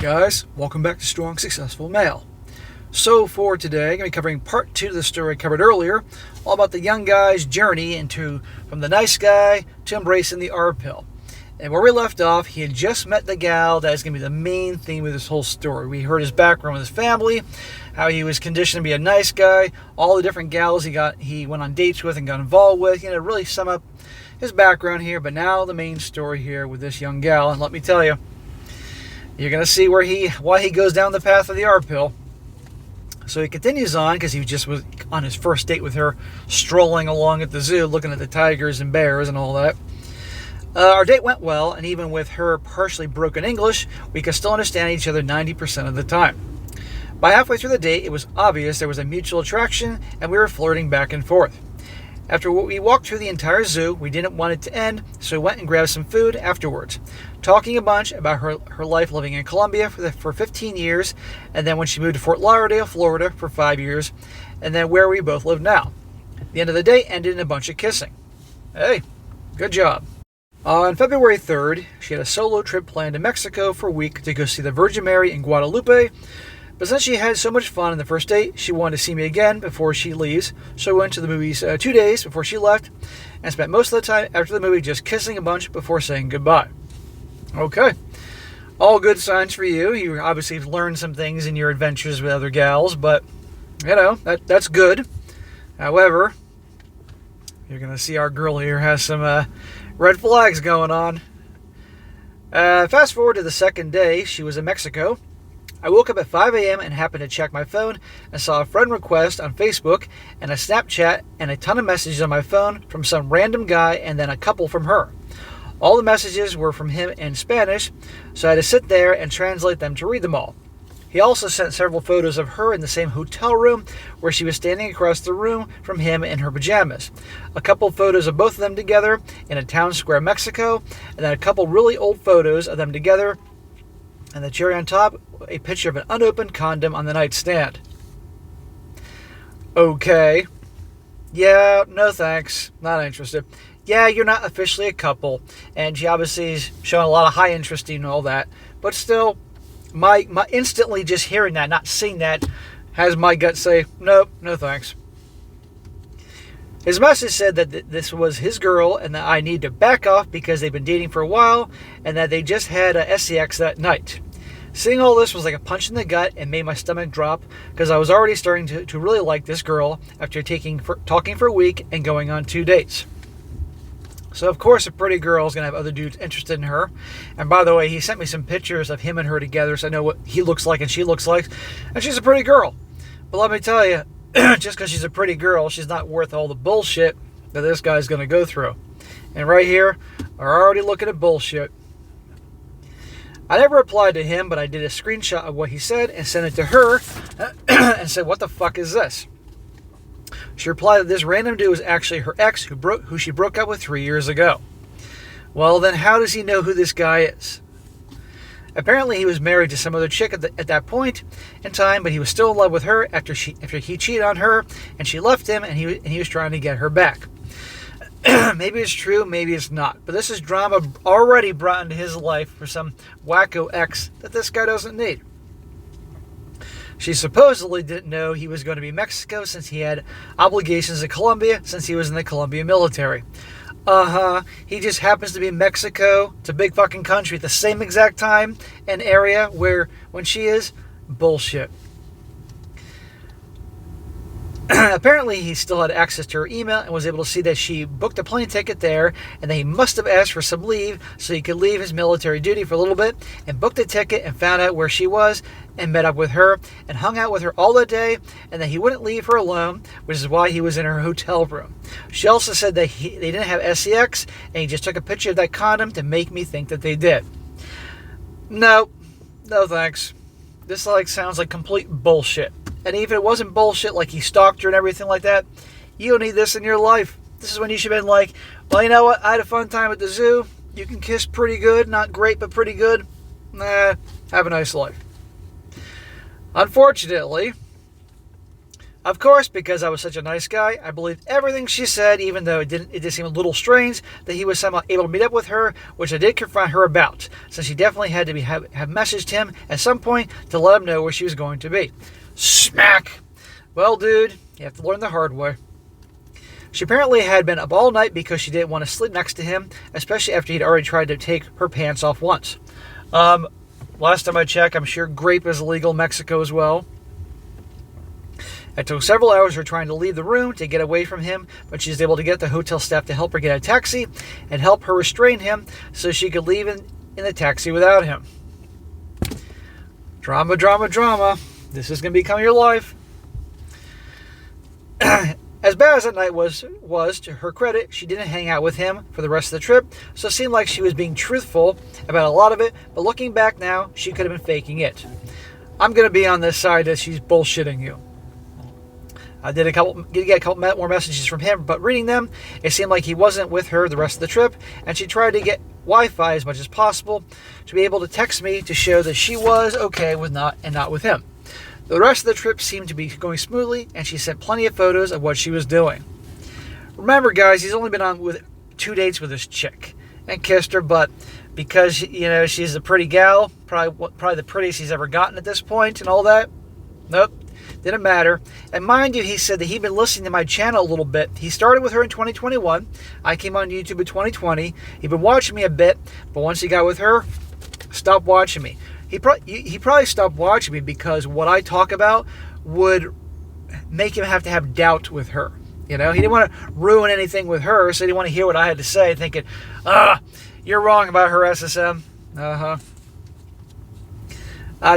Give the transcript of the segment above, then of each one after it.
guys, welcome back to Strong Successful Male. So for today, I'm going to be covering part 2 of the story I covered earlier, all about the young guy's journey from the nice guy to embracing the R pill. And where we left off, he had just met the gal that is going to be the main theme of this whole story. We heard his background with his family, how he was conditioned to be a nice guy, all the different gals he went on dates with and got involved with, really sum up his background here. But now the main story here with this young gal, and let me tell you, you're going to see why he goes down the path of the R pill. So he continues on, because he just was on his first date with her, strolling along at the zoo, looking at the tigers and bears and all that. Our date went well, and even with her partially broken English, we could still understand each other 90% of the time. By halfway through the date, it was obvious there was a mutual attraction, and we were flirting back and forth. After we walked through the entire zoo, we didn't want it to end, so we went and grabbed some food afterwards, talking a bunch about her life living in Colombia for 15 years, and then when she moved to Fort Lauderdale, Florida for 5 years, and then where we both live now. The end of the day ended in a bunch of kissing. Hey, good job. On February 3rd, she had a solo trip planned to Mexico for a week to go see the Virgin Mary in Guadalupe. But since she had so much fun on the first date, she wanted to see me again before she leaves. So we went to the movies 2 days before she left and spent most of the time after the movie just kissing a bunch before saying goodbye. Okay. All good signs for you. You obviously have learned some things in your adventures with other gals, but, that's good. However, you're going to see our girl here has some red flags going on. Fast forward to the second day, she was in Mexico. I woke up at 5 a.m. and happened to check my phone and saw a friend request on Facebook and a Snapchat and a ton of messages on my phone from some random guy and then a couple from her. All the messages were from him in Spanish, so I had to sit there and translate them to read them all. He also sent several photos of her in the same hotel room where she was standing across the room from him in her pajamas. A couple photos of both of them together in a town square, Mexico, and then a couple really old photos of them together. And the cherry on top, a picture of an unopened condom on the nightstand. Okay. Yeah, no thanks. Not interested. Yeah, you're not officially a couple. And she obviously is showing a lot of high interest in all that. But still, my instantly just hearing that, not seeing that, has my gut say, nope, no thanks. His message said that this was his girl and that I need to back off because they've been dating for a while and that they just had a sex that night. Seeing all this was like a punch in the gut and made my stomach drop because I was already starting to really like this girl after talking for a week and going on 2 dates. So of course a pretty girl is going to have other dudes interested in her. And by the way, he sent me some pictures of him and her together so I know what he looks like and she looks like. And she's a pretty girl. But let me tell you, just because she's a pretty girl, she's not worth all the bullshit that this guy's going to go through. And right here, we're already looking at bullshit. I never replied to him, but I did a screenshot of what he said and sent it to her and said, what the fuck is this? She replied that this random dude was actually her ex who she broke up with 3 years ago. Well, then how does he know who this guy is? Apparently, he was married to some other chick at that point in time, but he was still in love with her after he cheated on her, and she left him, and he was trying to get her back. Maybe it's true, maybe it's not. But this is drama already brought into his life for some wacko ex that this guy doesn't need. She supposedly didn't know he was going to be in Mexico since he had obligations in Colombia since he was in the Colombian military. He just happens to be in Mexico. It's a big fucking country at the same exact time and area when she is. Bullshit. Apparently, he still had access to her email and was able to see that she booked a plane ticket there and that he must have asked for some leave so he could leave his military duty for a little bit and booked a ticket and found out where she was and met up with her and hung out with her all that day and that he wouldn't leave her alone, which is why he was in her hotel room. She also said that they didn't have sex and he just took a picture of that condom to make me think that they did. No thanks. This sounds like complete bullshit. And even if it wasn't bullshit, like he stalked her and everything like that, you don't need this in your life. This is when you should have been like, well, you know what? I had a fun time at the zoo. You can kiss pretty good. Not great, but pretty good. Have a nice life. Unfortunately, Of course, because I was such a nice guy, I believed everything she said, even though it did seem a little strange that he was somehow able to meet up with her, which I did confront her about, since she definitely had to have messaged him at some point to let him know where she was going to be. Smack! Well, dude, you have to learn the hard way. She apparently had been up all night because she didn't want to sleep next to him, especially after he'd already tried to take her pants off once. Last time I checked, I'm sure grape is illegal in Mexico as well. It took several hours her trying to leave the room to get away from him, but she was able to get the hotel staff to help her get a taxi and help her restrain him so she could leave in the taxi without him. Drama, drama, drama. This is going to become your life. As bad as that night was, to her credit, she didn't hang out with him for the rest of the trip, so it seemed like she was being truthful about a lot of it, but looking back now, she could have been faking it. I'm going to be on this side that she's bullshitting you. I did get a couple more messages from him, but reading them, it seemed like he wasn't with her the rest of the trip, and she tried to get Wi-Fi as much as possible to be able to text me to show that she was okay with not with him. The rest of the trip seemed to be going smoothly, and she sent plenty of photos of what she was doing. Remember, guys, he's only been on with 2 dates with this chick and kissed her, but because she's a pretty gal, probably the prettiest he's ever gotten at this point, and all that. Nope. Didn't matter. And mind you, he said that he'd been listening to my channel a little bit. He started with her in 2021. I came on YouTube in 2020. He'd been watching me a bit, but once he got with her, stopped watching me. He probably stopped watching me because what I talk about would make him have to have doubt with her. He didn't want to ruin anything with her, so he didn't want to hear what I had to say, thinking, you're wrong about her, SSM.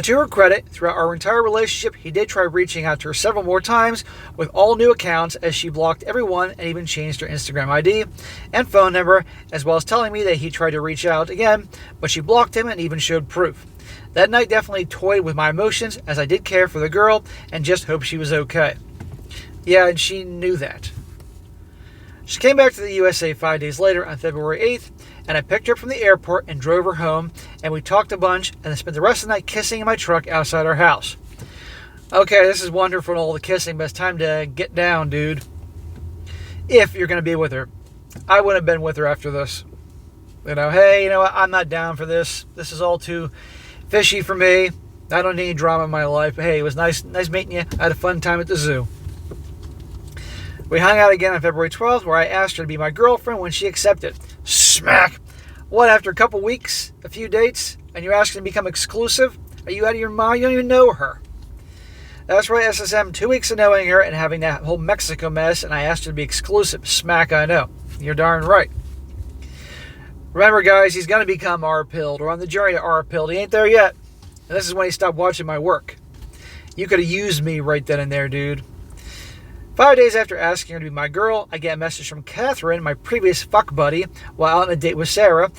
To her credit, throughout our entire relationship, he did try reaching out to her several more times with all new accounts, as she blocked everyone and even changed her Instagram ID and phone number, as well as telling me that he tried to reach out again, but she blocked him and even showed proof. That night definitely toyed with my emotions, as I did care for the girl and just hoped she was okay. Yeah, and she knew that. She came back to the USA 5 days later on February 8th, and I picked her up from the airport and drove her home, and we talked a bunch, and then spent the rest of the night kissing in my truck outside our house. Okay, this is wonderful and all the kissing, but it's time to get down, dude. If you're going to be with her. I wouldn't have been with her after this. Hey, I'm not down for this. This is all too fishy for me. I don't need any drama in my life. Hey, it was nice meeting you. I had a fun time at the zoo. We hung out again on February 12th, where I asked her to be my girlfriend when she accepted. Smack! What, after a couple weeks, a few dates, and you're asking to become exclusive? Are you out of your mind? You don't even know her. That's right, SSM. 2 weeks of knowing her and having that whole Mexico mess, and I asked her to be exclusive. Smack, I know. You're darn right. Remember, guys, he's going to become R-pilled, or on the journey to R-pilled. He ain't there yet. And this is when he stopped watching my work. You could have used me right then and there, dude. 5 days after asking her to be my girl, I get a message from Catherine, my previous fuck buddy, while out on a date with Sarah,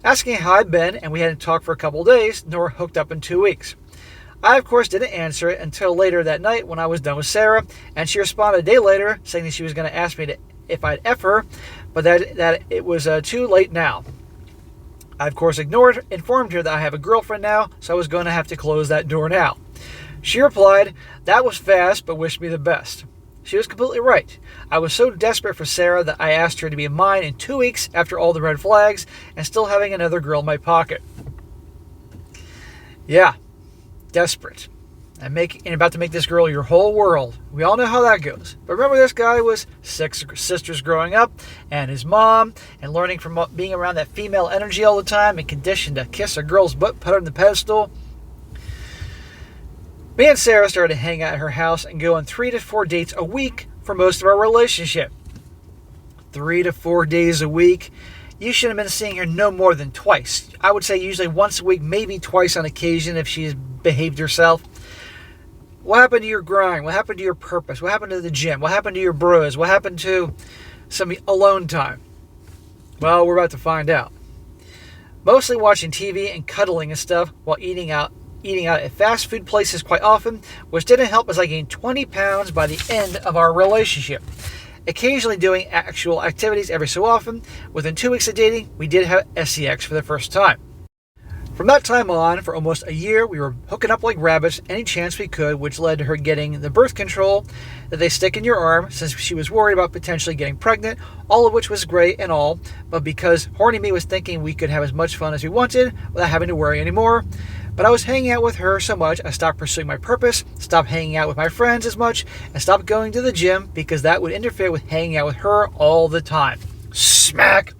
asking how I'd been, and we hadn't talked for a couple of days, nor hooked up in 2 weeks. I, of course, didn't answer it until later that night when I was done with Sarah, and she responded a day later, saying that she was going to ask me if I'd F her, but that it was too late now. I, of course, informed her that I have a girlfriend now, so I was going to have to close that door now. She replied, that was fast, but wished me the best. She was completely right. I was so desperate for Sarah that I asked her to be mine in 2 weeks after all the red flags and still having another girl in my pocket. Yeah, desperate. And about to make this girl your whole world. We all know how that goes. But remember, this guy was 6 sisters growing up, and his mom, and learning from being around that female energy all the time and conditioned to kiss a girl's butt, put her on the pedestal. Me and Sarah started to hang out at her house and go on 3 to 4 dates a week for most of our relationship. 3 to 4 days a week. You should have been seeing her no more than twice. I would say usually once a week, maybe twice on occasion if she's behaved herself. What happened to your grind? What happened to your purpose? What happened to the gym? What happened to your bros? What happened to some alone time? Well, we're about to find out. Mostly watching TV and cuddling and stuff while eating out at fast food places quite often, which didn't help as I gained 20 pounds by the end of our relationship. Occasionally doing actual activities every so often. Within 2 weeks of dating, we did have SEX for the first time. From that time on, for almost a year, we were hooking up like rabbits any chance we could, which led to her getting the birth control that they stick in your arm since she was worried about potentially getting pregnant, all of which was great and all, but because horny me was thinking we could have as much fun as we wanted without having to worry anymore. But I was hanging out with her so much, I stopped pursuing my purpose, stopped hanging out with my friends as much, and stopped going to the gym because that would interfere with hanging out with her all the time. Smack!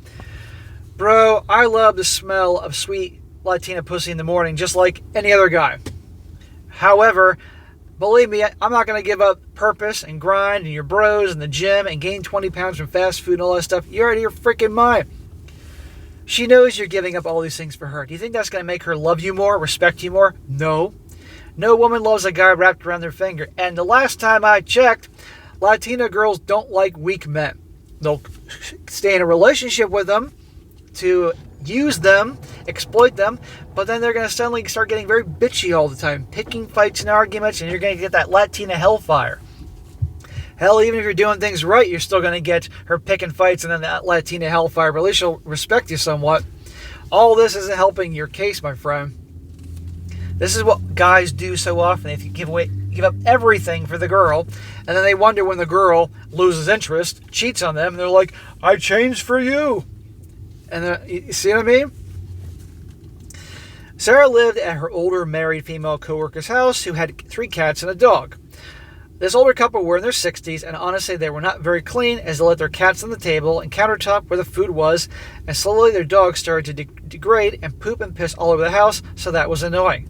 Bro, I love the smell of sweet Latina pussy in the morning, just like any other guy. However, believe me, I'm not going to give up purpose and grind and your bros and the gym and gain 20 pounds from fast food and all that stuff. You're out of your freaking mind. She knows you're giving up all these things for her. Do you think that's going to make her love you more, respect you more? No. No woman loves a guy wrapped around their finger. And the last time I checked, Latina girls don't like weak men. They'll stay in a relationship with them to use them, exploit them, but then they're going to suddenly start getting very bitchy all the time, picking fights and arguments, and you're going to get that Latina hellfire. Hell, even if you're doing things right, you're still going to get her picking fights and then that Latina hellfire, but at least she'll respect you somewhat. All this isn't helping your case, my friend. This is what guys do so often. If you give up everything for the girl, and then they wonder when the girl loses interest, cheats on them, and they're like, I changed for you. And you see what I mean? Sarah lived at her older married female coworker's house who had 3 cats and a dog. This older couple were in their 60s, and honestly they were not very clean as they let their cats on the table and countertop where the food was, and slowly their dog started to degrade and poop and piss all over the house, so that was annoying.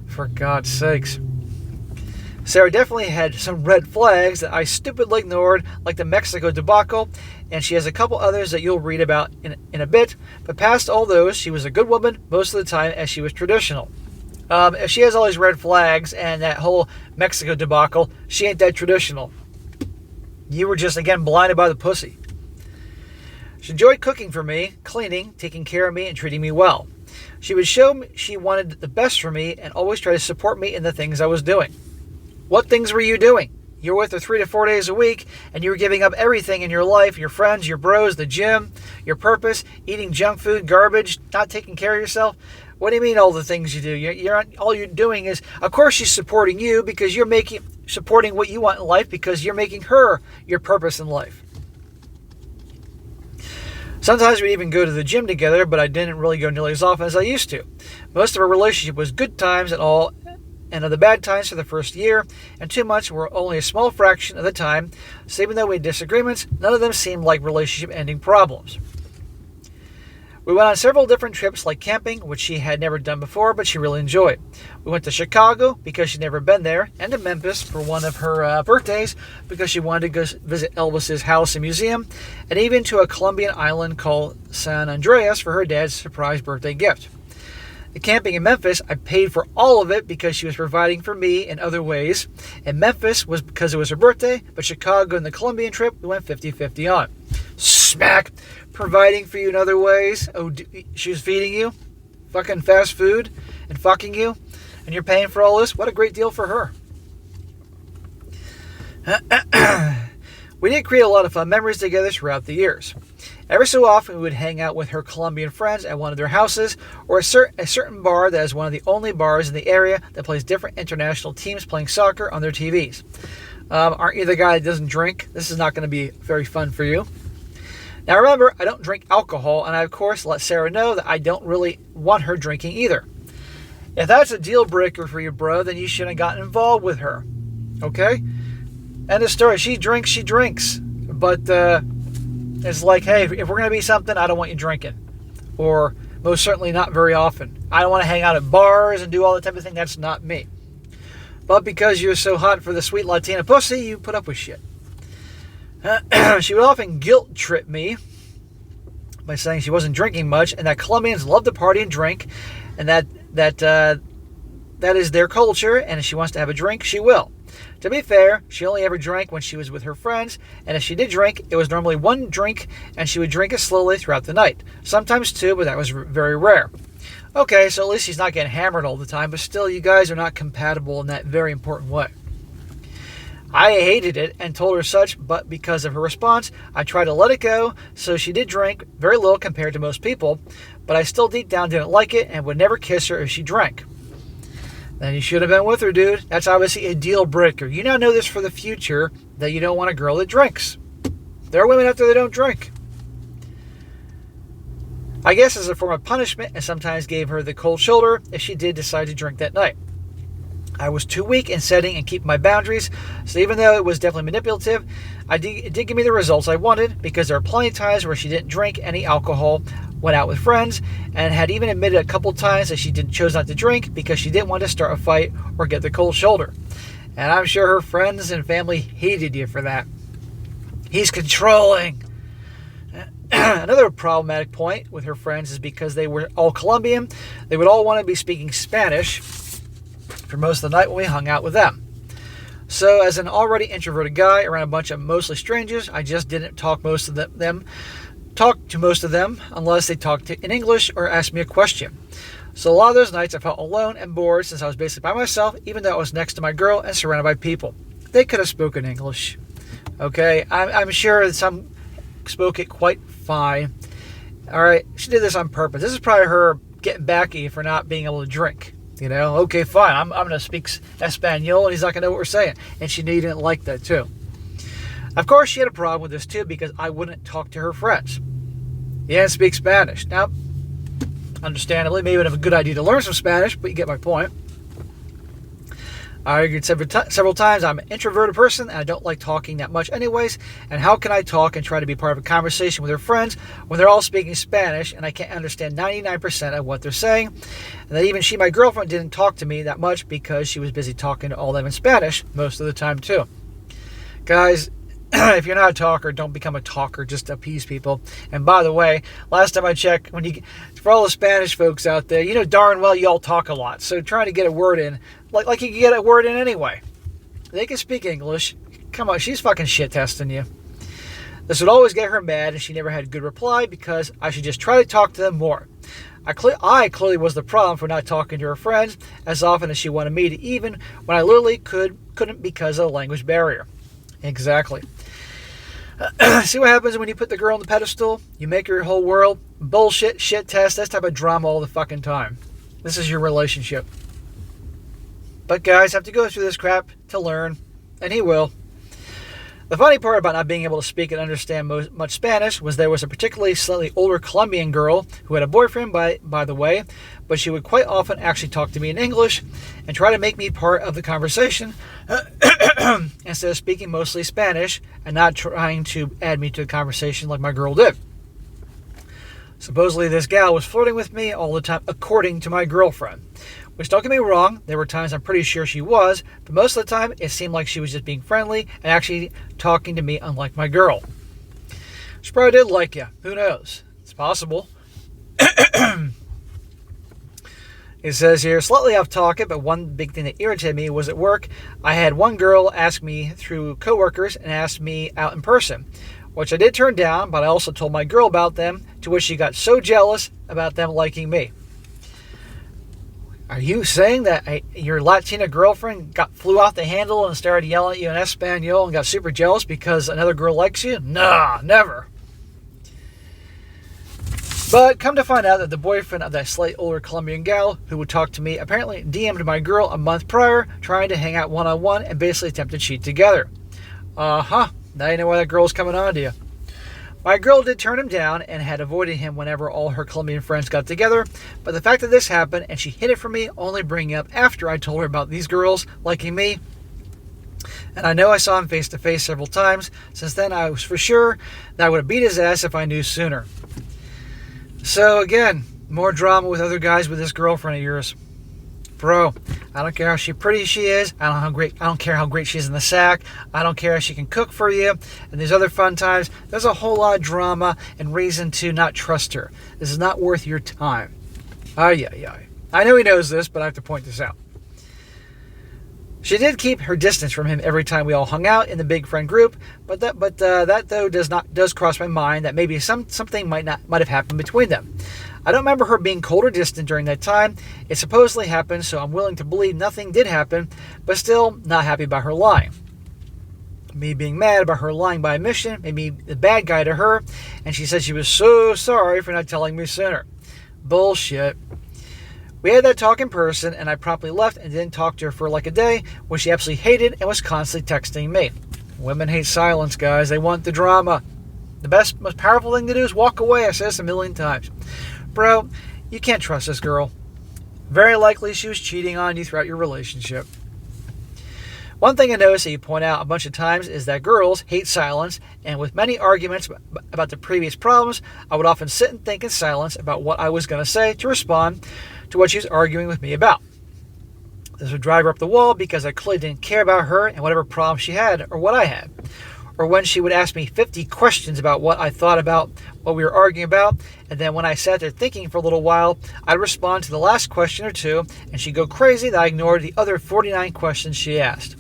For God's sakes. Sarah definitely had some red flags that I stupidly ignored, like the Mexico debacle, and she has a couple others that you'll read about in a bit, but past all those, she was a good woman most of the time as she was traditional. If she has all these red flags and that whole Mexico debacle, she ain't that traditional. You were just, again, blinded by the pussy. She enjoyed cooking for me, cleaning, taking care of me, and treating me well. She would show me she wanted the best for me and always try to support me in the things I was doing. What things were you doing? You were with her 3 to 4 days a week, and you were giving up everything in your life, your friends, your bros, the gym, your purpose, eating junk food, garbage, not taking care of yourself. What do you mean all the things you do? All you're doing is, of course she's supporting you because you're supporting what you want in life because you're making her your purpose in life. Sometimes we'd even go to the gym together, but I didn't really go nearly as often as I used to. Most of our relationship was good times and all, and of the bad times for the first year, and 2 months were only a small fraction of the time, so even though we had disagreements, none of them seemed like relationship-ending problems. We went on several different trips like camping, which she had never done before, but she really enjoyed. We went to Chicago because she'd never been there, and to Memphis for one of her birthdays because she wanted to go visit Elvis's house and museum, and even to a Colombian island called San Andreas for her dad's surprise birthday gift. The camping in Memphis, I paid for all of it because she was providing for me in other ways. And Memphis was because it was her birthday, but Chicago and the Colombian trip, we went 50-50 on. Smack! Providing for you in other ways. Oh, she was feeding you? Fucking fast food? And fucking you? And you're paying for all this? What a great deal for her. We did create a lot of fun memories together throughout the years. Every so often, we would hang out with her Colombian friends at one of their houses, or a certain bar that is one of the only bars in the area that plays different international teams playing soccer on their TVs. Aren't you the guy that doesn't drink? This is not going to be very fun for you. Now remember, I don't drink alcohol, and I of course let Sarah know that I don't really want her drinking either. If that's a deal breaker for you, bro, then you shouldn't have gotten involved with her. Okay? End of story. She drinks. But it's like, hey, if we're going to be something, I don't want you drinking. Or most certainly not very often. I don't want to hang out at bars and do all that type of thing. That's not me. But because you're so hot for the sweet Latina pussy, you put up with shit. She would often guilt trip me by saying she wasn't drinking much and that Colombians love to party and drink and that is their culture, and if she wants to have a drink, she will. To be fair, she only ever drank when she was with her friends, and if she did drink, it was normally 1 drink, and she would drink it slowly throughout the night. Sometimes 2, but that was very rare. Okay, so at least she's not getting hammered all the time, but still, you guys are not compatible in that very important way. I hated it and told her such, but because of her response, I tried to let it go, so she did drink very little compared to most people, but I still deep down didn't like it and would never kiss her if she drank. Then you should have been with her, dude. That's obviously a deal breaker. You now know this for the future, that you don't want a girl that drinks. There are women out there that don't drink. I guess as a form of punishment, and sometimes gave her the cold shoulder if she did decide to drink that night. I was too weak in setting and keeping my boundaries, so even though it was definitely manipulative, it did give me the results I wanted, because there are plenty of times where she didn't drink any alcohol, went out with friends, and had even admitted a couple times that she chose not to drink because she didn't want to start a fight or get the cold shoulder. And I'm sure her friends and family hated you for that. He's controlling. Another problematic point with her friends is because they were all Colombian, they would all want to be speaking Spanish for most of the night when we hung out with them. So as an already introverted guy around a bunch of mostly strangers, I just didn't talk to most of them unless they talked in English or asked me a question. So a lot of those nights I felt alone and bored since I was basically by myself, even though I was next to my girl and surrounded by people. They could have spoken English. Okay, I'm sure some spoke it quite fine. Alright, she did this on purpose. This is probably her getting back at you for not being able to drink. You know, okay, fine, I'm going to speak Espanol and he's not going to know what we're saying. And she didn't like that too. Of course, she had a problem with this too because I wouldn't talk to her friends. He didn't speak Spanish. Now, understandably, maybe it would have a good idea to learn some Spanish, but you get my point. I argued several times I'm an introverted person and I don't like talking that much anyways, and how can I talk and try to be part of a conversation with her friends when they're all speaking Spanish and I can't understand 99% of what they're saying, and that even my girlfriend, didn't talk to me that much because she was busy talking to all them in Spanish most of the time too. Guys, if you're not a talker, don't become a talker just to appease people. And by the way, last time I checked, for all the Spanish folks out there, you know darn well you all talk a lot. So trying to get a word in, like you can get a word in anyway. They can speak English. Come on, she's fucking shit testing you. This would always get her mad, and she never had a good reply because I should just try to talk to them more. I clearly was the problem for not talking to her friends as often as she wanted me to, even when I literally couldn't because of the language barrier. Exactly. See what happens when you put the girl on the pedestal? You make her your whole world. Bullshit, shit test, that type of drama all the fucking time. This is your relationship. But guys have to go through this crap to learn, and he will. The funny part about not being able to speak and understand much Spanish was there was a particularly slightly older Colombian girl who had a boyfriend, by the way, but she would quite often actually talk to me in English and try to make me part of the conversation instead of speaking mostly Spanish and not trying to add me to the conversation like my girl did. Supposedly this gal was flirting with me all the time, according to my girlfriend. Which, don't get me wrong, there were times I'm pretty sure she was, but most of the time it seemed like she was just being friendly and actually talking to me, unlike my girl. She probably did like you. Who knows? It's possible. It says here, slightly off topic, but one big thing that irritated me was at work. I had one girl ask me through coworkers and asked me out in person, which I did turn down, but I also told my girl about them, to which she got so jealous about them liking me. Are you saying that your Latina girlfriend flew off the handle and started yelling at you in Espanol and got super jealous because another girl likes you? Nah, never. But come to find out that the boyfriend of that slightly older Colombian gal who would talk to me apparently DM'd my girl a month prior, trying to hang out one-on-one and basically attempt to cheat together. Now you know why that girl's coming on to you. My girl did turn him down and had avoided him whenever all her Colombian friends got together, but the fact that this happened and she hid it from me only bringing up after I told her about these girls liking me. And I know I saw him face to face several times. Since then, I was for sure that I would have beat his ass if I knew sooner. So again, more drama with other guys with this girlfriend of yours. Bro, I don't care how pretty she is. I don't care how great she is in the sack. I don't care if she can cook for you. And these other fun times. There's a whole lot of drama and reason to not trust her. This is not worth your time. Yeah. I know he knows this, but I have to point this out. She did keep her distance from him every time we all hung out in the big friend group, but that though does cross my mind that maybe something might have happened between them. I don't remember her being cold or distant during that time. It supposedly happened, so I'm willing to believe nothing did happen, but still not happy about her lying. Me being mad about her lying by omission made me the bad guy to her, and she said she was so sorry for not telling me sooner. Bullshit. We had that talk in person, and I promptly left and didn't talk to her for like a day, which she absolutely hated and was constantly texting me. Women hate silence, guys. They want the drama. The best, most powerful thing to do is walk away. I said this a million times. Bro, you can't trust this girl. Very likely she was cheating on you throughout your relationship. One thing I noticed that you point out a bunch of times is that girls hate silence, and with many arguments about the previous problems, I would often sit and think in silence about what I was going to say to respond to what she was arguing with me about. This would drive her up the wall because I clearly didn't care about her and whatever problem she had or what I had. Or when she would ask me 50 questions about what I thought about what we were arguing about, and then when I sat there thinking for a little while, I'd respond to the last question or two, and she'd go crazy that I ignored the other 49 questions she asked.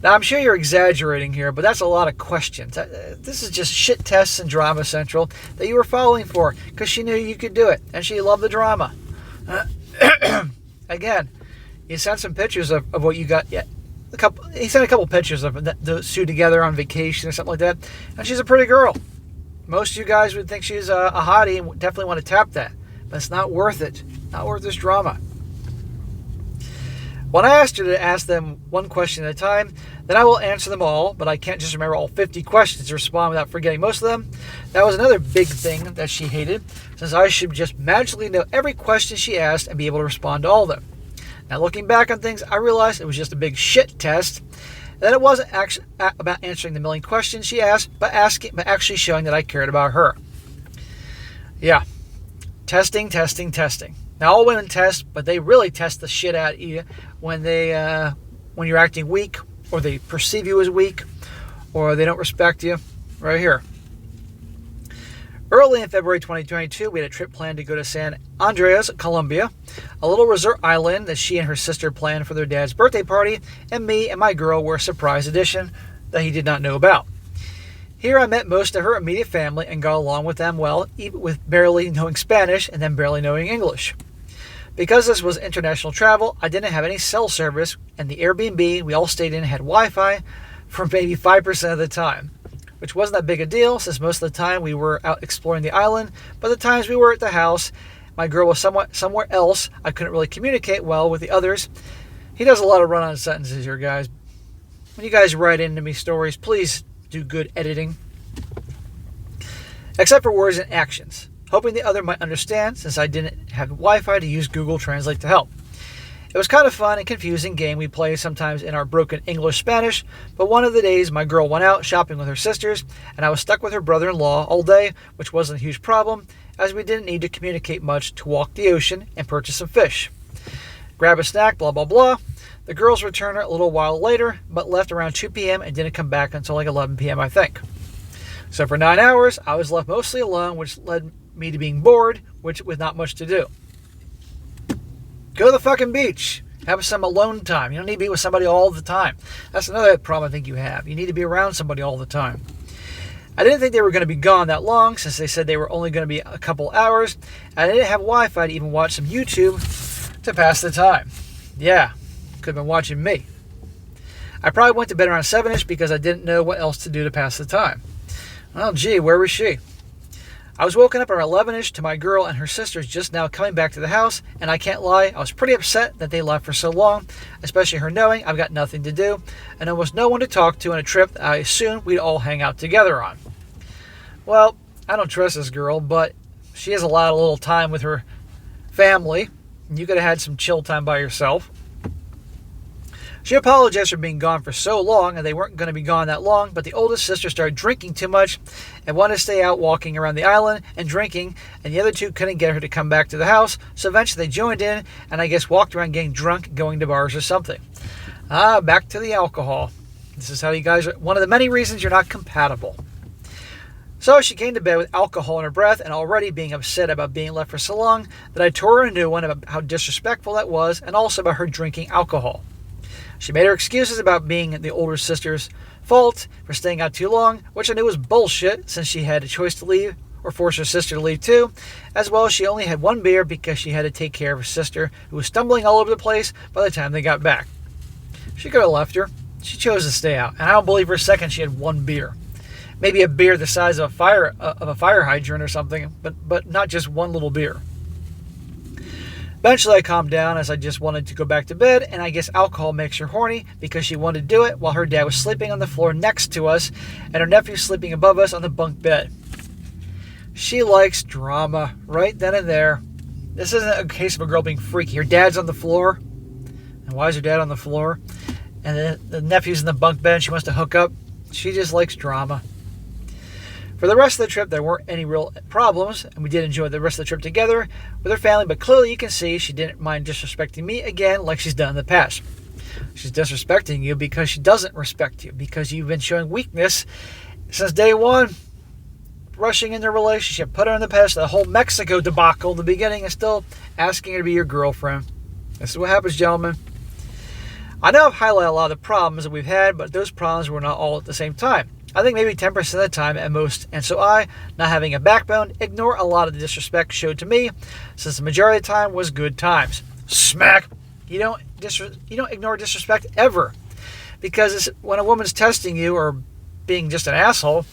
Now, I'm sure you're exaggerating here, but that's a lot of questions. This is just shit tests and Drama Central that you were falling for because she knew you could do it, and she loved the drama. Again, you sent some pictures of what you got. Yeah, he sent a couple pictures of the two together on vacation or something like that, and she's a pretty girl. Most of you guys would think she's a hottie and definitely want to tap that, but it's not worth it. Not worth this drama. When I asked her to ask them one question at a time, then I will answer them all, but I can't just remember all 50 questions to respond without forgetting most of them. That was another big thing that she hated, since I should just magically know every question she asked and be able to respond to all of them. Now, looking back on things, I realized it was just a big shit test, and that it wasn't actually about answering the million questions she asked, but actually showing that I cared about her. Yeah. Testing. Now, all women test, but they really test the shit out of you when you're acting weak, or they perceive you as weak, or they don't respect you. Right here. Early in February 2022, we had a trip planned to go to San Andreas, Colombia, a little resort island that she and her sister planned for their dad's birthday party, and me and my girl were a surprise addition that he did not know about. Here I met most of her immediate family and got along with them well, even with barely knowing Spanish and then barely knowing English. Because this was international travel, I didn't have any cell service, and the Airbnb we all stayed in had Wi-Fi for maybe 5% of the time, which wasn't that big a deal since most of the time we were out exploring the island, but the times we were at the house, my girl was somewhere else. I couldn't really communicate well with the others. He does a lot of run-on sentences here, guys. When you guys write into me stories, please do good editing. Except for words and actions, hoping the other might understand since I didn't have Wi-Fi to use Google Translate to help. It was kind of fun and confusing game we play sometimes in our broken English-Spanish, but one of the days my girl went out shopping with her sisters, and I was stuck with her brother-in-law all day, which wasn't a huge problem, as we didn't need to communicate much to walk the ocean and purchase some fish. Grab a snack, blah, blah, blah. The girls returned a little while later, but left around 2 p.m. and didn't come back until like 11 p.m., I think. So for 9 hours, I was left mostly alone, which led me to being bored, with not much to do. Go to the fucking beach. Have some alone time. You don't need to be with somebody all the time. That's another problem I think you have. You need to be around somebody all the time. I didn't think they were going to be gone that long, since they said they were only going to be a couple hours, and I didn't have Wi-Fi to even watch some YouTube to pass the time. Yeah, could have been watching me. I probably went to bed around 7-ish because I didn't know what else to do to pass the time. Well, gee, where was she? I was woken up around 11-ish to my girl and her sisters just now coming back to the house, and I can't lie, I was pretty upset that they left for so long, especially her knowing I've got nothing to do and almost no one to talk to on a trip that I assumed we'd all hang out together on. Well, I don't trust this girl, but she has a lot of little time with her family, and you could have had some chill time by yourself. She apologized for being gone for so long, and they weren't going to be gone that long, but the oldest sister started drinking too much and wanted to stay out walking around the island and drinking, and the other two couldn't get her to come back to the house, so eventually they joined in and I guess walked around getting drunk, going to bars or something. Back to the alcohol. This is how you guys are, one of the many reasons you're not compatible. So she came to bed with alcohol in her breath and already being upset about being left for so long that I tore her a new one about how disrespectful that was and also about her drinking alcohol. She made her excuses about being the older sister's fault for staying out too long, which I knew was bullshit since she had a choice to leave or force her sister to leave too, as well as she only had one beer because she had to take care of her sister who was stumbling all over the place by the time they got back. She could have left her. She chose to stay out, and I don't believe for a second she had one beer. Maybe a beer the size of a fire hydrant or something, but not just one little beer. Eventually I calmed down as I just wanted to go back to bed, and I guess alcohol makes her horny because she wanted to do it while her dad was sleeping on the floor next to us and her nephew sleeping above us on the bunk bed. She likes drama right then and there. This isn't a case of a girl being freaky. Her dad's on the floor. And why is her dad on the floor? And then the nephew's in the bunk bed and she wants to hook up. She just likes drama. For the rest of the trip, there weren't any real problems, and we did enjoy the rest of the trip together with her family, but clearly you can see she didn't mind disrespecting me again like she's done in the past. She's disrespecting you because she doesn't respect you, because you've been showing weakness since day one, rushing in their relationship, put her in the past, the whole Mexico debacle in the beginning, and still asking her to be your girlfriend. This is what happens, gentlemen. I know I've highlighted a lot of the problems that we've had, but those problems were not all at the same time. I think maybe 10% of the time at most, and so I, not having a backbone, ignore a lot of the disrespect showed to me, since the majority of the time was good times. Smack! You don't ignore disrespect ever, because when a woman's testing you or being just an asshole,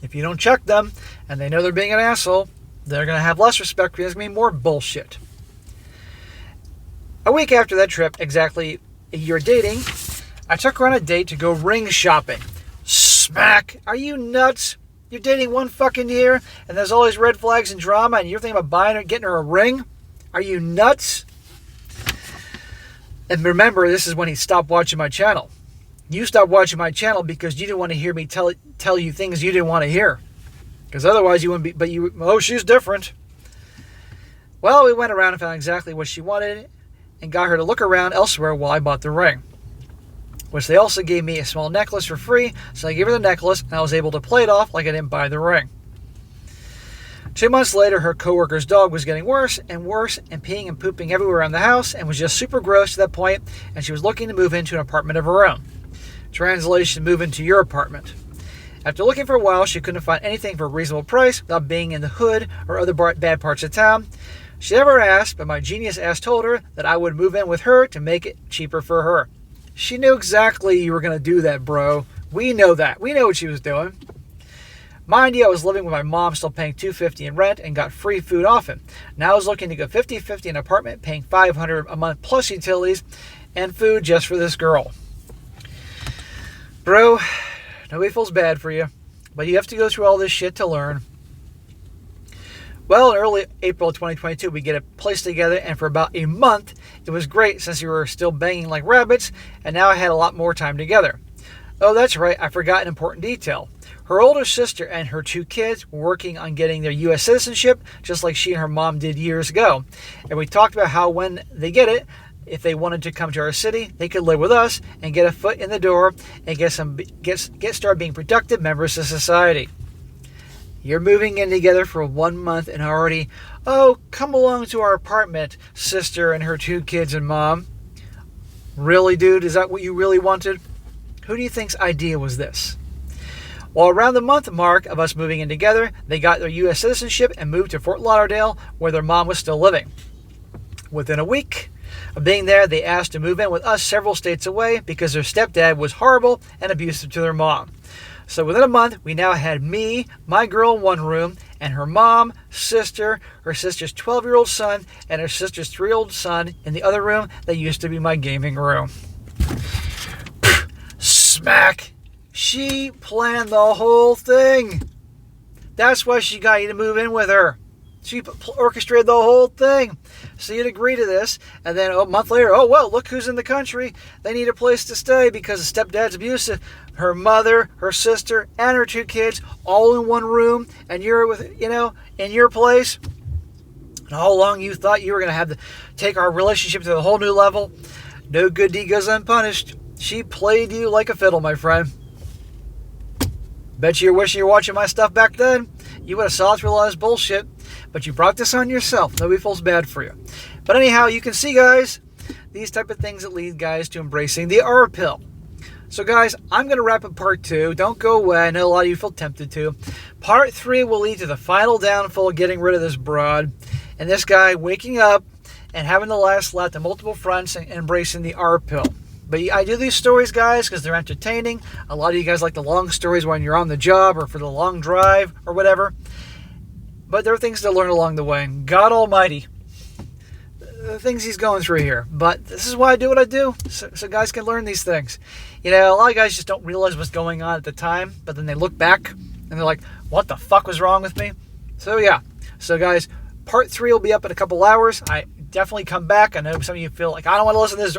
if you don't check them and they know they're being an asshole, they're going to have less respect for you. There's going to be more bullshit. A week after that trip, exactly a year dating, I took her on a date to go ring shopping. Smack! Are you nuts? You're dating one fucking year and there's all these red flags and drama and you're thinking about buying her, getting her a ring? Are you nuts? And remember, this is when he stopped watching my channel. You stopped watching my channel because you didn't want to hear me tell you things you didn't want to hear. Because otherwise you wouldn't be, she's different. Well, we went around and found exactly what she wanted and got her to look around elsewhere while I bought the ring. Which they also gave me a small necklace for free, so I gave her the necklace and I was able to play it off like I didn't buy the ring. 2 months later, her coworker's dog was getting worse and peeing and pooping everywhere around the house and was just super gross to that point, and she was looking to move into an apartment of her own. Translation, move into your apartment. After looking for a while, she couldn't find anything for a reasonable price without being in the hood or other bad parts of town. She never asked, but my genius ass told her that I would move in with her to make it cheaper for her. She knew exactly you were going to do that, bro. We know that. We know what she was doing. Mind you, I was living with my mom, still paying $250 in rent, and got free food often. Now I was looking to go 50-50 in an apartment, paying $500 a month plus utilities and food just for this girl. Bro, nobody feels bad for you, but you have to go through all this shit to learn. Well, in early April 2022, we get a place together, and for about a month, it was great since we were still banging like rabbits, and now I had a lot more time together. Oh, that's right, I forgot an important detail. Her older sister and her 2 kids were working on getting their U.S. citizenship, just like she and her mom did years ago. And we talked about how when they get it, if they wanted to come to our city, they could live with us and get a foot in the door and get started being productive members of society. You're moving in together for 1 month and already, come along to our apartment, sister and her 2 kids and mom. Really, dude? Is that what you really wanted? Who do you think's idea was this? Well, around the month mark of us moving in together, they got their U.S. citizenship and moved to Fort Lauderdale, where their mom was still living. Within a week of being there, they asked to move in with us several states away because their stepdad was horrible and abusive to their mom. So within a month, we now had me, my girl in one room, and her mom, sister, her sister's 12-year-old son, and her sister's 3-year-old son in the other room that used to be my gaming room. Smack! She planned the whole thing. That's why she got you to move in with her. She orchestrated the whole thing. So you'd agree to this, and then a month later, look who's in the country. They need a place to stay because the stepdad's abusive. Her mother, her sister, and her 2 kids all in one room, and you're in your place. And how long you thought you were going to have to take our relationship to a whole new level? No good deed goes unpunished. She played you like a fiddle, my friend. Bet you're wishing you were watching my stuff back then. You would have saw through a lot of this bullshit. But you brought this on yourself. Nobody feels bad for you. But anyhow, you can see, guys, these type of things that lead guys to embracing the R pill. So, guys, I'm going to wrap up part 2. Don't go away. I know a lot of you feel tempted to. Part 3 will lead to the final downfall of getting rid of this broad. And this guy waking up and having the last laugh to multiple fronts and embracing the R pill. But I do these stories, guys, because they're entertaining. A lot of you guys like the long stories when you're on the job or for the long drive or whatever. But there are things to learn along the way. God Almighty, the things he's going through here. But this is why I do what I do, so guys can learn these things. You know, a lot of guys just don't realize what's going on at the time, but then they look back and they're like, what the fuck was wrong with me? So yeah. So guys, part 3 will be up in a couple hours. I definitely come back. I know some of you feel like, I don't want to listen to this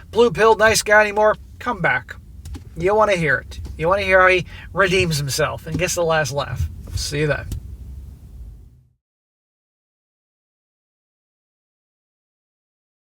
blue-pilled nice guy anymore. Come back. You want to hear it. You want to hear how he redeems himself and gets the last laugh. See you then.